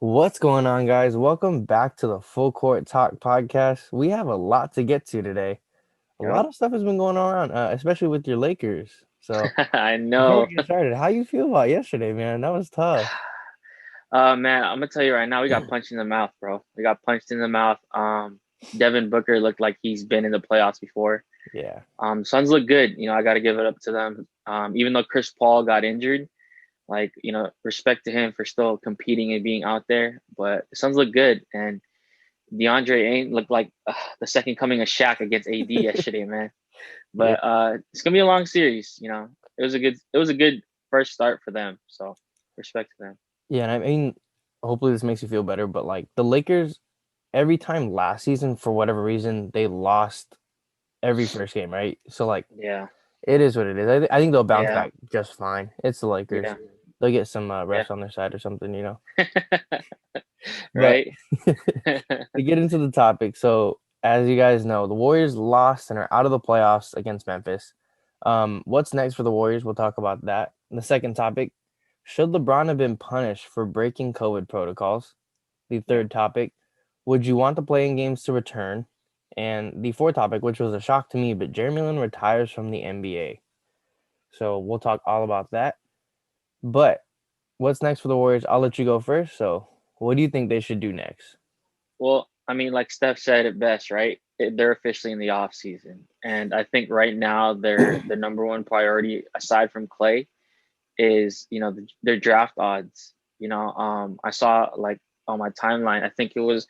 What's going on, guys? Welcome back to the Full Court Talk podcast. We have a lot to get to today. A lot Yep. of stuff has been going on, especially with your Lakers. So I before know. we get started, how you feel about yesterday, man? That was tough. Man, I'm gonna tell you right now, we got punched in the mouth, bro. We got punched in the mouth. Devin Booker looked like he's been in the playoffs before. Yeah, Suns look good. I got to give it up to them. Even though Chris Paul got injured, respect to him for still competing and being out there. But the Suns look good, and DeAndre Ayton looked like the second coming of Shaq against AD yesterday, man. yeah, But it's gonna be a long series. It was a good first start for them. So respect to them. yeah. And I mean, hopefully this makes you feel better. But like the Lakers, every time last season, for whatever reason, they lost every first game, right? So like, Yeah, it is what it is. I think they'll bounce yeah, back just fine. It's the Lakers. yeah, They'll get some yeah. refs on their side or something. But Right? to get into the topic, so as you guys know, the Warriors lost and are out of the playoffs against Memphis. What's next for the Warriors? We'll talk about that. And the second topic, should LeBron have been punished for breaking COVID protocols? The Yeah. third topic, would you want the playing games to return? And the fourth topic, which was a shock to me, but Jeremy Lin retires from the NBA. So we'll talk all about that. But what's next for the Warriors? I'll let you go first. So what do you think they should do next? Well, I mean, like Steph said it best, right? They're officially in the off season, and I think right now the number one priority, aside from Klay, is their draft odds. I saw like on my timeline. I think it was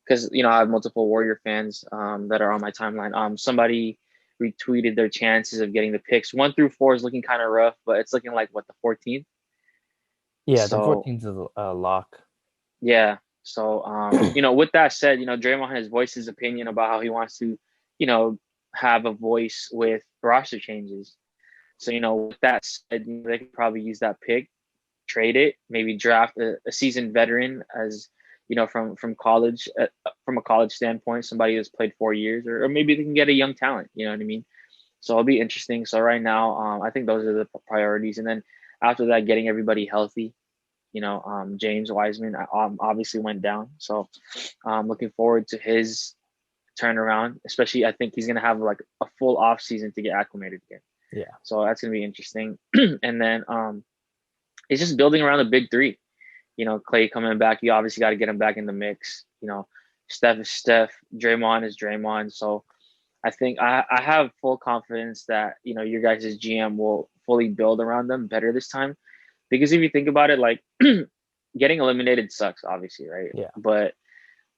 because I have multiple Warrior fans that are on my timeline. Somebody retweeted their chances of getting the picks. 1 through 4 is looking kind of rough, but it's looking like what, the 14th. Yeah, the So 14th is a lock. yeah. So with that said, Draymond has voiced his opinion about how he wants to, you know, have a voice with roster changes. So with that said, they could probably use that pick, trade it, maybe draft a seasoned veteran as from college, from a college standpoint, somebody who's played 4 years, or maybe they can get a young talent. You know what I mean? So it'll be interesting. So right now, I think those are the priorities, and then after that, getting everybody healthy. James Wiseman obviously went down, so I'm looking forward to his turnaround. Especially, I think he's gonna have like a full off season to get acclimated again. Yeah. So that's gonna be interesting. And then it's just building around the big three. Klay coming back, you obviously got to get him back in the mix. Steph is Steph, Draymond is Draymond. So I think I have full confidence that your guys' GM will fully build around them better this time. Because if you think about it, like getting eliminated sucks, obviously, right? Yeah. But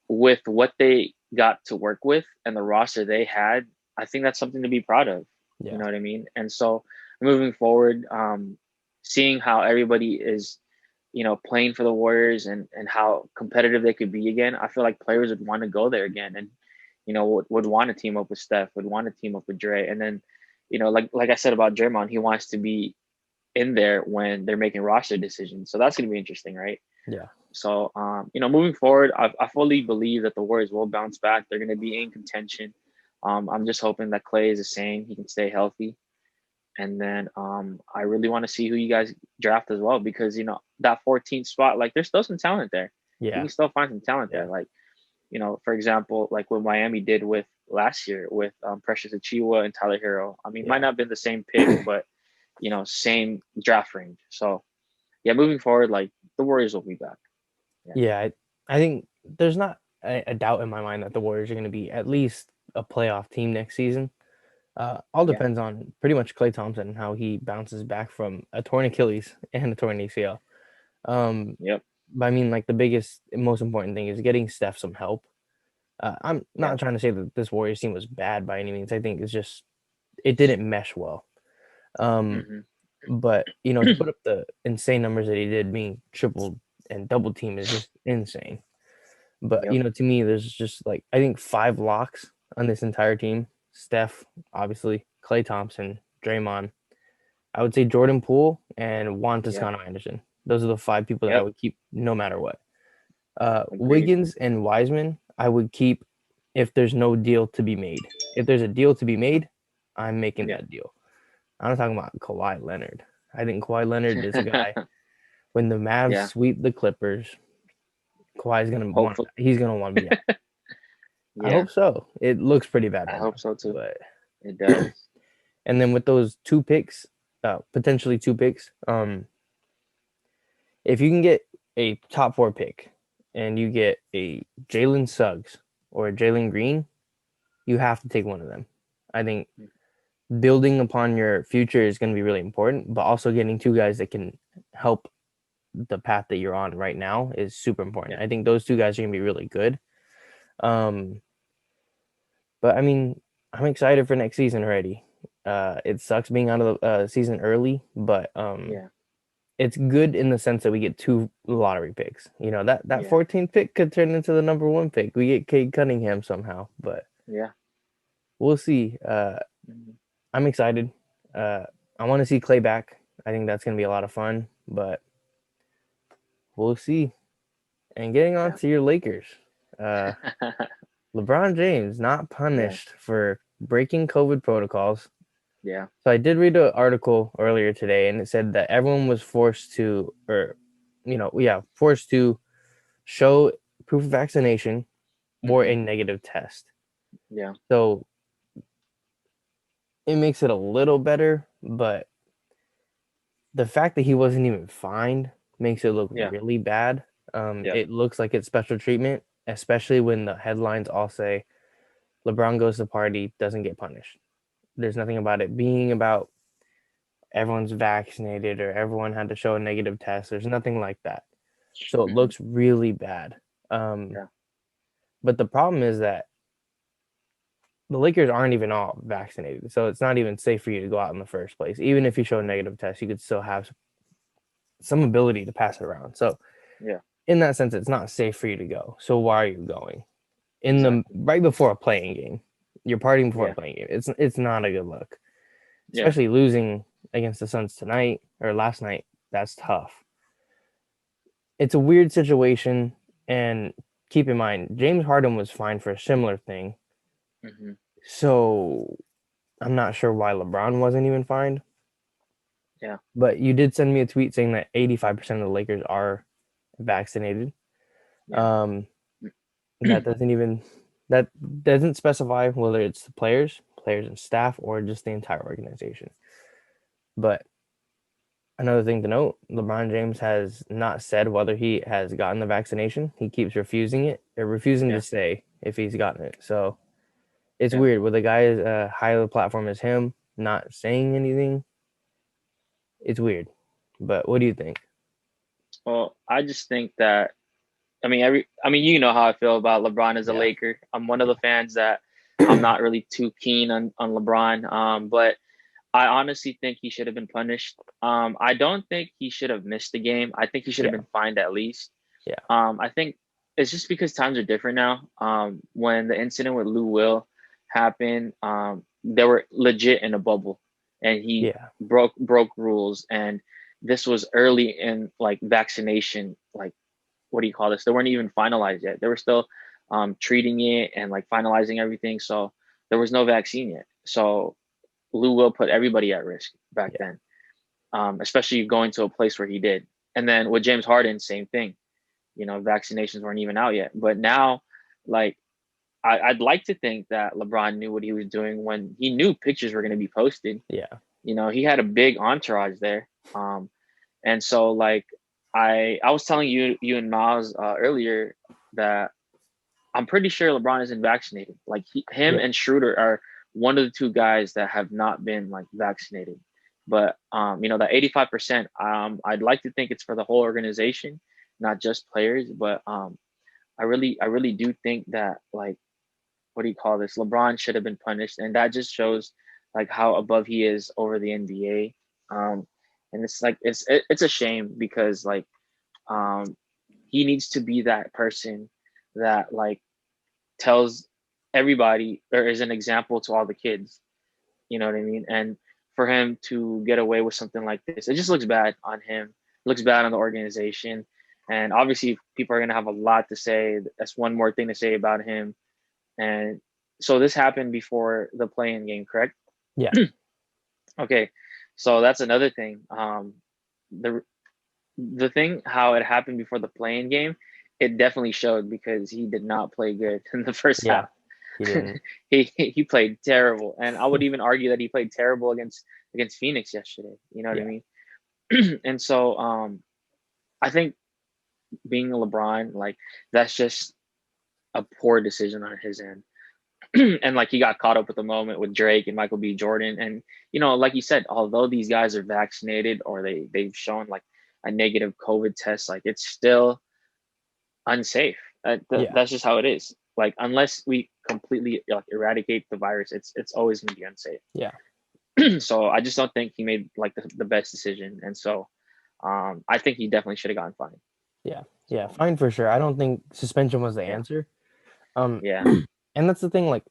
with what they got to work with and the roster they had, I think that's something to be proud of. You Yeah. know what I mean? And so moving forward, seeing how everybody is, playing for the Warriors and how competitive they could be again, I feel like players would want to go there again, and would want to team up with Steph, would want to team up with Dre, and then like I said about Draymond, he wants to be in there when they're making roster decisions. So that's going to be interesting, right? Yeah. So, moving forward, I fully believe that the Warriors will bounce back. They're going to be in contention. I'm just hoping that Klay is the same. He can stay healthy. And then I really want to see who you guys draft as well, because, that 14th spot, like there's still some talent there. You Yeah. can still find some talent Yeah. there. Like, for example, like what Miami did with last year with Precious Achiuwa and Tyler Hero. I mean, might Yeah. not have been the same pick, but, same draft range. So, yeah, moving forward, like the Warriors will be back. Yeah. Yeah. I think there's not a doubt in my mind that the Warriors are going to be at least a playoff team next season. All Yeah. depends on pretty much Klay Thompson and how he bounces back from a torn Achilles and a torn ACL. Yep. But I mean, like the biggest, most important thing is getting Steph some help. I'm Yeah. not trying to say that this Warriors team was bad by any means. I think it's just it didn't mesh well. Um, Hmm. but to put up the insane numbers that he did, being triple and double team is just insane. But Yep. to me, there's just like I think five locks on this entire team. Steph, obviously, Klay Thompson, Draymond. I would say Jordan Poole and Juan Yeah. Toscano Anderson. Those are the five people that I Yep. would keep no matter what. Agreed. Wiggins and Wiseman, I would keep if there's no deal to be made. If there's a deal to be made, I'm making Yeah. that deal. I'm not talking about Kawhi Leonard. I think Kawhi Leonard is a guy when the Mavs Yeah. sweep the Clippers. Kawhi's gonna want. Hopefully, He's gonna want to be out. I yeah, hope so. It looks pretty bad I right hope now, so too. but It does. and then with those two picks, potentially two picks, if you can get a top 4 pick and you get a Jalen Suggs or a Jalen Green, you have to take one of them. I think building upon your future is going to be really important, but also getting two guys that can help the path that you're on right now is super important. Yeah, I think those two guys are going to be really good. Um, but I mean, I'm excited for next season already. It sucks being out of the season early, but yeah, it's good in the sense that we get 2 lottery picks. You know, that yeah, 14th pick could turn into the number 1 pick. We get Cade Cunningham somehow, but yeah. we'll see. Mhm. I'm excited. Uh, I want to see Klay back. I think that's going to be a lot of fun, but we'll see. And getting on Yeah. to your Lakers, uh, LeBron James not Yeah, punished for breaking COVID protocols. yeah. So I did read an article earlier today, and it said that everyone was forced to, or forced to show proof of vaccination or Hmm. a negative test. Yeah, So it makes it a little better, but the fact that he wasn't even fined makes it look yeah, really bad. yeah. It looks like it's special treatment, especially when the headlines all say LeBron goes to party, doesn't get punished. There's nothing about it being about everyone's vaccinated or everyone had to show a negative test. There's nothing like that. So it Hmm. looks really bad. Um, Yeah, but the problem is that the Lakers aren't even all vaccinated. So it's not even safe for you to go out in the first place. Even if you show a negative test, you could still have some ability to pass it around. So yeah. in that sense, it's not safe for you to go. So why are you going? In the Exactly. right before a playing game, you're partying before a Yeah, playing game. It's not a good look, yeah, especially losing against the Suns tonight or last night. That's tough. It's a weird situation, and keep in mind, James Harden was fined for a similar thing. hmm, So I'm not sure why LeBron wasn't even fined. yeah, But you did send me a tweet saying that 85% of the Lakers are vaccinated. yeah. Um, that doesn't even that doesn't specify whether it's the players and staff, or just the entire organization. But another thing to note, LeBron James has not said whether he has gotten the vaccination. He keeps refusing it, or refusing to Yeah, say if he's gotten it. So it's yeah. weird with a guy as high of a platform as him not saying anything. It's weird. But what do you think? Well, I just think that I mean, you know how I feel about LeBron as a Yeah. Laker. I'm one of the fans that I'm not really too keen on LeBron. But I honestly think he should have been punished. I don't think he should have missed the game. I think he should have Yeah. been fined at least. Yeah. I think it's just because times are different now. When the incident with Lou Will happened, they were legit in a bubble, and he Yeah. broke rules. And this was early in like vaccination, like what do you call this? They weren't even finalized yet. They were still treating it and like finalizing everything. So there was no vaccine yet. So Lou Will put everybody at risk back Yeah. then, especially going to a place where he did. And then with James Harden, same thing. You know, vaccinations weren't even out yet. But now, like, I'd like to think that LeBron knew what he was doing when he knew pictures were going to be posted. Yeah. You know, he had a big entourage there. And so, like, I was telling you and Miles earlier that I'm pretty sure LeBron isn't vaccinated. Like him Yeah. and Schroeder are one of the two guys that have not been like vaccinated. But you know, that 85%, I'd like to think it's for the whole organization, not just players. But I really do think that like what do you call this? LeBron should have been punished, and that just shows like how above he is over the NBA. And it's like it's a shame because like um, he needs to be that person that like tells everybody or is an example to all the kids. You know what I mean? And for him to get away with something like this, it just looks bad on him. It looks bad on the organization. And obviously, people are going to have a lot to say. That's one more thing to say about him. And so this happened before the playing game, correct? Yeah. Okay. So that's another thing. The thing how it happened before the playing game, it definitely showed because he did not play good in the first Yeah, half. he didn't. He played terrible, and I would even argue that he played terrible against Phoenix yesterday. You know what I Yeah, mean? And so I think being a LeBron, like that's just a poor decision on his end. And like he got caught up with the moment with Drake and Michael B. Jordan. And like you said, although these guys are vaccinated or they've shown like a negative COVID test, like it's still unsafe. yeah, That's just how it is. Like unless we completely like eradicate the virus, it's always gonna be unsafe. yeah, So I just don't think he made like the best decision. And so I think he definitely should have gotten fined. yeah, yeah. So Fine for sure. I don't think suspension was the yeah, answer. Um, yeah, and that's the thing. Like,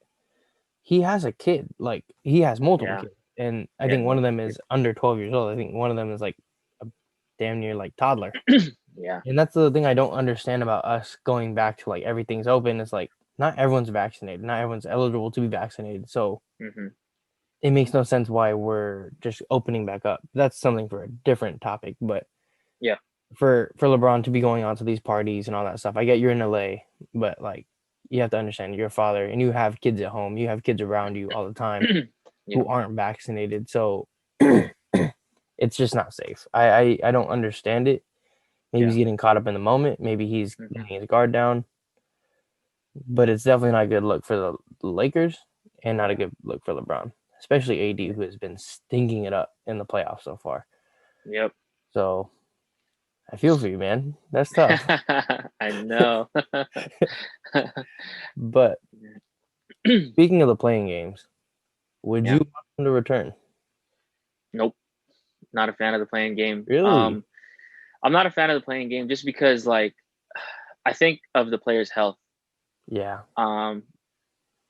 he has a kid. Like, he has multiple yeah, kids, and I yeah, think one of them is under 12 years old. I think one of them is like a damn near like toddler. yeah, And that's the thing I don't understand about us going back to like everything's open. It's like not everyone's vaccinated, not everyone's eligible to be vaccinated. So hmm it makes no sense why we're just opening back up. That's something for a different topic. But yeah, for LeBron to be going on to these parties and all that stuff, I get you're in LA, but like you have to understand you're a father and you have kids at home, you have kids around you all the time yeah, who aren't vaccinated. So it's just not safe. I don't understand it. Maybe yeah. he's getting caught up in the moment. Maybe he's hmm letting his guard down. But it's definitely not a good look for the Lakers and not a Yeah. good look for LeBron, especially AD, who has been stinking it up in the playoffs so far. Yep. So I feel for you, man. That's tough. I know. But speaking of the playing games, would you Yeah. want them to return? Nope. Not a fan of the playing game. Really? I'm not a fan of the playing game just because like I think of the player's health. Yeah. Um,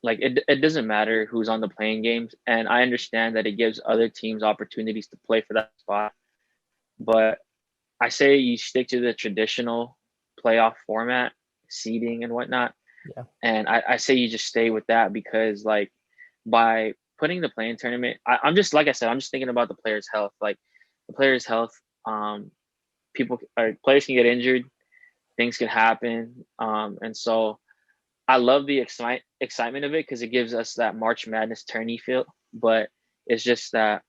like it doesn't matter who's on the playing games, and I understand that it gives other teams opportunities to play for that spot. But I say you stick to the traditional playoff format, seeding and whatnot. Yeah. And I say you just stay with that because like by putting the playing tournament, I'm just like I said, I'm just thinking about the players' health. Like the players' health, people or players can get injured, things can happen. And so I love the excitement of it because it gives us that March Madness tourney feel. But it's just that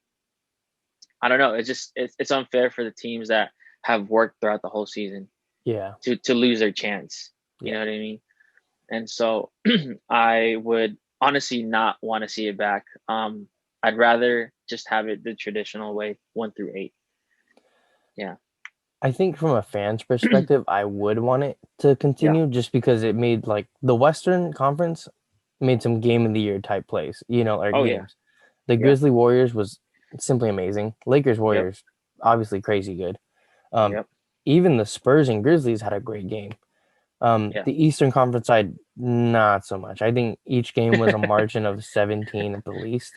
I don't know. It's unfair for the teams that have worked throughout the whole season Yeah. to lose their chance. You Yeah. know what I mean? And so I would honestly not want to see it back. I'd rather just have it the traditional way, 1 through 8. Yeah. I think from a fan's perspective, I would want it to Yeah. continue just because it made like the Western Conference made some game of the year type plays, or Oh yeah. games. The Yeah. Grizzly Warriors was simply amazing. Lakers Yep. Warriors obviously crazy good. Um, Yep. even the Spurs and Grizzlies had a great game. Yeah. The Eastern Conference side, not so much. I think each game was a margin of 17 at the least,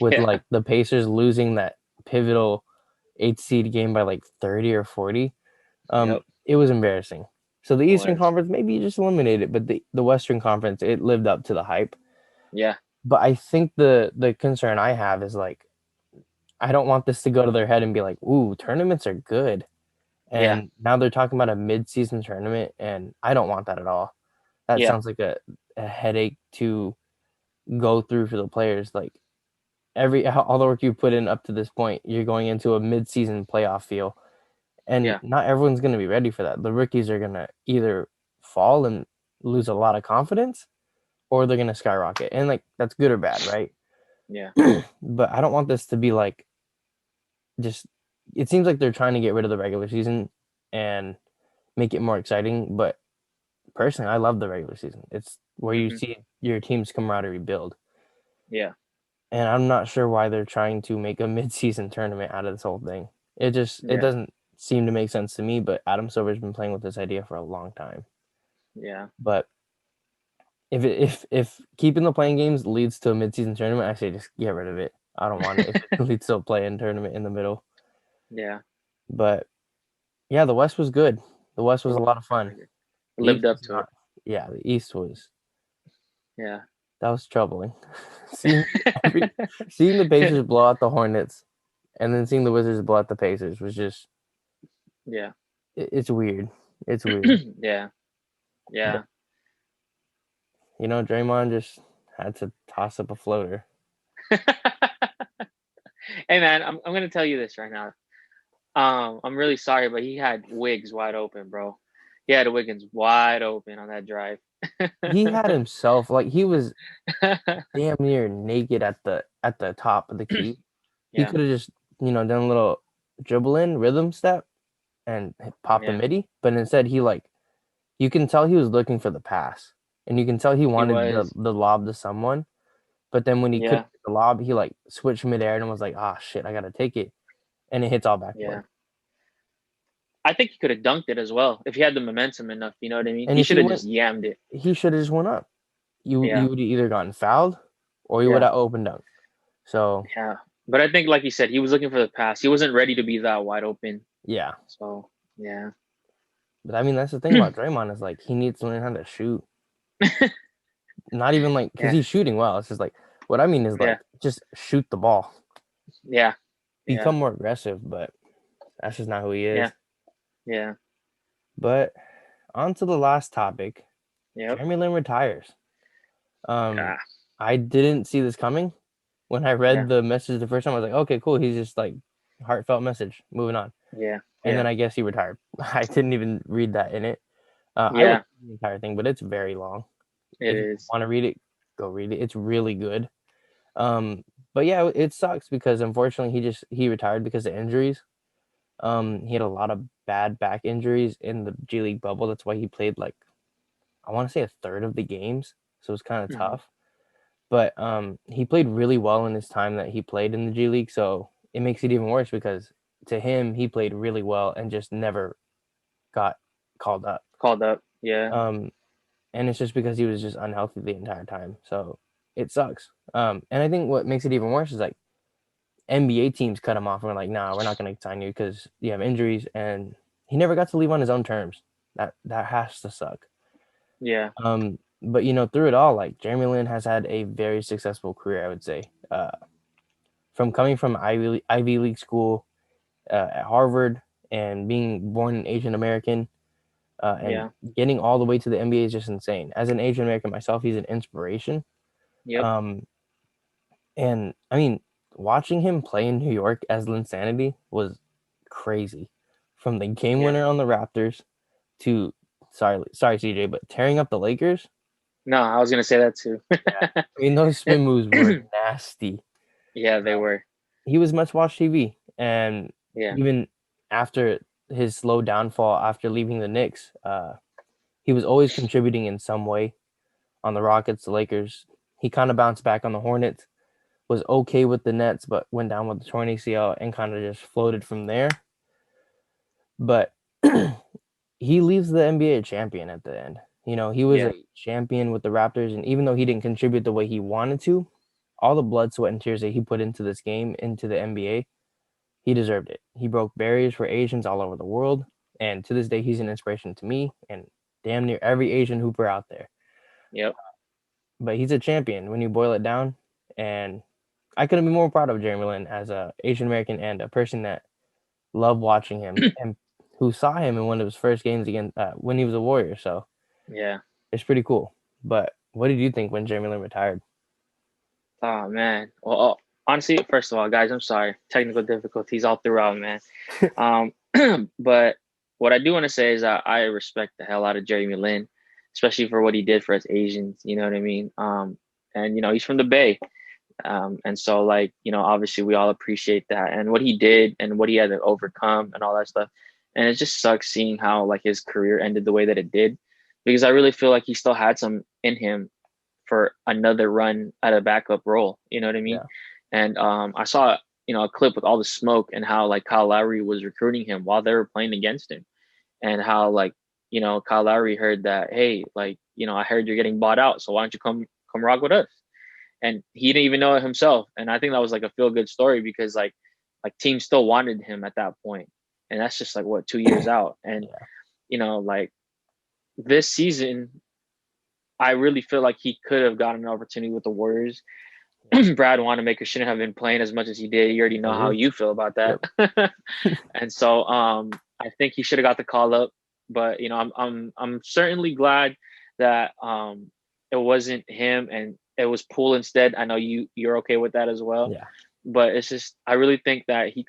with Yeah. like the Pacers losing that pivotal 8th seed game by like 30 or 40. Yep. It was embarrassing. So the It Eastern was. Conference, maybe you just eliminate it, but the Western Conference, it lived up to the hype. Yeah. But I think the concern I have is like I don't want this to go to their head and be like, ooh, tournaments are good. Yeah. And now they're talking about a mid-season tournament, and I don't want that at all. That Yeah. sounds like a headache to go through for the players. Like all the work you put in up to this point, you're going into a mid-season playoff feel, and Yeah. not everyone's going to be ready for that. The rookies are going to either fall and lose a lot of confidence, or they're going to skyrocket, and like that's good or bad, right? Yeah. But I don't want this to be like just. It seems like they're trying to get rid of the regular season and make it more exciting, but personally, I love the regular season. It's where you hmm see your team's camaraderie build. Yeah. And I'm not sure why they're trying to make a mid-season tournament out of this whole thing. It Yeah. doesn't seem to make sense to me, but Adam Silver's been playing with this idea for a long time. Yeah. But if keeping the playing games leads to a mid-season tournament, I say just get rid of it. I don't want it if it leads to a play-in tournament in the middle. Yeah. But yeah, the West was good. The West It was a was lot of fun. really good. It The lived East up was to it. not. Yeah, the East was. Yeah. That was troubling. seeing every seeing the Pacers blow out the Hornets and then seeing the Wizards blow out the Pacers was just Yeah. it's weird. It's weird. Yeah. Yeah. Draymond just had to toss up a floater. Hey man, I'm gonna tell you this right now. I'm really sorry, but he had Wiggs wide open, bro. He had Wiggins wide open on that drive. He had himself like he was damn near naked at the top of the key. He Yeah, could have just done a little dribble in rhythm step and popped the yeah, midi, but instead he like you can tell he was looking for the pass, and you can tell he he wanted the was. the lob to someone. But then when he couldn't Yeah, get the lob, he like switched midair and was like, "Ah, shit, I gotta take it," and it hits all yeah. backboard. I think he could have dunked it as well if he had the momentum enough. You know what I mean? And He if should he have went, just yammed it. he should have just went up. You Yeah, would either gotten fouled or you would yeah, have opened up. So yeah. But I think, like you said, he was looking for the pass. He wasn't ready to be that wide open. yeah, So yeah, but I mean that's the thing about Draymond is like he needs to learn how to shoot. Not even like because yeah, he's shooting well. It's just like what I mean is yeah, like just shoot the ball, yeah, yeah, become more aggressive. But that's just not who he yeah, is. yeah. But on to the last topic. Yep. Jeremy Lin retires. Um, Ah, I didn't see this coming. When I yeah, read the message the first time, I was like, okay, cool. He's just like heartfelt message. Moving on. yeah, And then yeah, I guess he retired. I didn't even read that in it. I read yeah. the entire thing, but it's very long. It If you is. want to read it, go read it. It's really good. But yeah, it sucks because unfortunately he retired because of injuries. He had a lot of bad back injuries in the G League bubble. That's why he played like I want to say a third of the games. So it's kind of Mhm. tough. But he played really well in his time that he played in the G League. So it makes it even worse because to him he played really well and just never got called up. Called up. Yeah. Um, and it's just because he was just unhealthy the entire time. So it sucks. And I think what makes it even worse is like NBA teams cut him off and were like, "Nah, we're not going to sign you because you have injuries." And he never got to leave on his own terms. That has to suck. Yeah. But through it all, like Jeremy Lin has had a very successful career, I would say. From coming from Ivy League school at Harvard and being born an Asian American and Yeah. getting all the way to the NBA is just insane. As an Asian American myself, he's an inspiration. Yep. Um, and I mean, watching him play in New York as Linsanity was crazy. From the game Yeah. winner on the Raptors to sorry CJ, but tearing up the Lakers. No, I was gonna say that too. Yeah, I mean those spin moves were nasty. Yeah, they were. He was much watched TV, and Yeah. even after his slow downfall after leaving the Knicks, he was always contributing in some way on the Rockets, the Lakers. He kind of bounced back on the Hornets, was okay with the Nets, but went down with the torn ACL and kind of just floated from there. But he leaves the NBA a champion at the end. He was a Yeah. champion with the Raptors, and even though he didn't contribute the way he wanted to, all the blood, sweat, and tears that he put into this game, into the NBA, he deserved it. He broke barriers for Asians all over the world, and to this day, he's an inspiration to me and damn near every Asian hooper out there. Yep. But he's a champion when you boil it down, and I couldn't be more proud of Jeremy Lin as a Asian American and a person that loved watching him and who saw him in one of his first games again when he was a Warrior. So Yeah. it's pretty cool. But what did you think when Jeremy Lin retired? Oh man. Well, honestly, first of all, guys, I'm sorry. Technical difficulties all throughout, man. Um, but what I do want to say is that I respect the hell out of Jeremy Lin, especially for what he did for us Asians. You know what I mean? And he's from the Bay. And so like, obviously we all appreciate that and what he did and what he had to overcome and all that stuff. And it just sucks seeing how like his career ended the way that it did, because I really feel like he still had some in him for another run at a backup role. You know what I mean? Yeah. And I saw a clip with all the smoke and how like Kyle Lowry was recruiting him while they were playing against him, and how like Kyle Lowry heard that, hey, like I heard you're getting bought out, so why don't you come rock with us? And he didn't even know it himself. And I think that was like a feel good story because like teams still wanted him at that point, and that's just like what 2 years out. And Yeah. like this season, I really feel like he could have gotten an opportunity with the Warriors. Yeah. Brad Wanamaker shouldn't have been playing as much as he did. You already know how Agreed. you feel about that. Yep. And so I think he should have got the call up. but I'm certainly glad that it wasn't him and it was Poole instead. I know you're okay with that as well, Yeah. but it's just I really think that he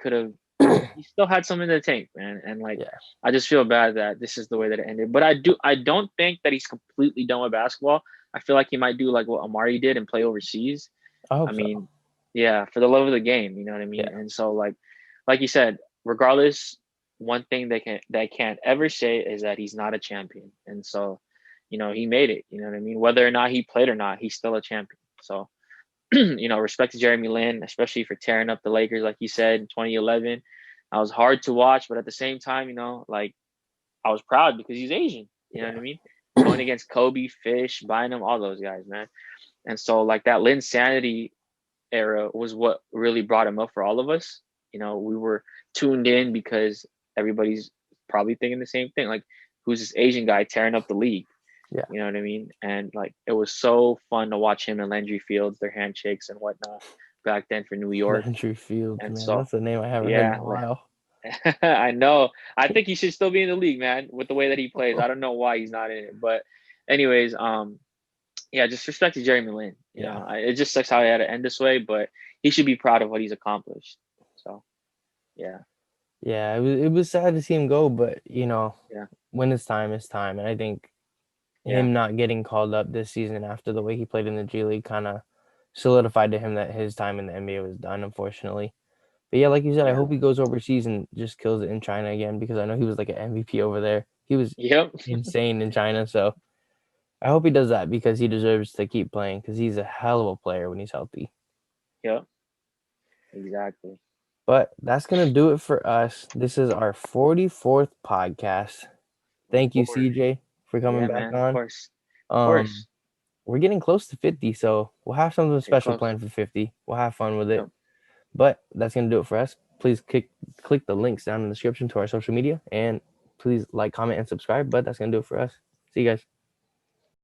still had some in the tank, man, and like Yeah. I just feel bad that this is the way that it ended. But I don't think that he's completely done with basketball. I feel like he might do like what Amari did and play overseas. I I hope so. mean, yeah, for the love of the game, you know what I mean? Yeah. And so like you said, regardless, one thing they can't ever say is that he's not a champion. And so, he made it, you know what I mean? Whether or not he played or not, he's still a champion. So, respect to Jeremy Lin, especially for tearing up the Lakers, like you said, in 2011. I was hard to watch, but at the same time, like I was proud because he's Asian. You know what Yeah. I mean? Going against Kobe, Fish, Bynum, all those guys, man. And so like that Lin sanity era was what really brought him up for all of us. We were tuned in because everybody's probably thinking the same thing. Like, who's this Asian guy tearing up the league? Yeah. You know what I mean? And like, it was so fun to watch him and Landry Fields, their handshakes and whatnot back then for New York. Landry Fields, And man. so, That's a name I haven't heard in yeah, a while. I know. I think he should still be in the league, man, with the way that he plays. I don't know why he's not in it, but anyways, yeah, just respect to Jeremy Lin. Yeah. It just sucks how he had to end this way, but he should be proud of what he's accomplished. So, yeah. Yeah, it was sad to see him go, but Yeah. when it's time, it's time. And I think Yeah. him not getting called up this season after the way he played in the G League kind of solidified to him that his time in the NBA was done, unfortunately. But yeah, like you said, I Yeah. hope he goes overseas and just kills it in China again, because I know he was like an MVP over there. He was Yep. insane in China, so I hope he does that because he deserves to keep playing because he's a hell of a player when he's healthy. Yep. Exactly. But that's going to do it for us. This is our 44th podcast. Thank you, 44. CJ, for coming Yeah, back man. Of on. course. Of Um, course. we're getting close to 50, so we'll have something Getting special close. planned for 50. We'll have fun with it. Yep. But that's going to do it for us. Please click the links down in the description to our social media, and please like, comment, and subscribe. But that's going to do it for us. See you guys.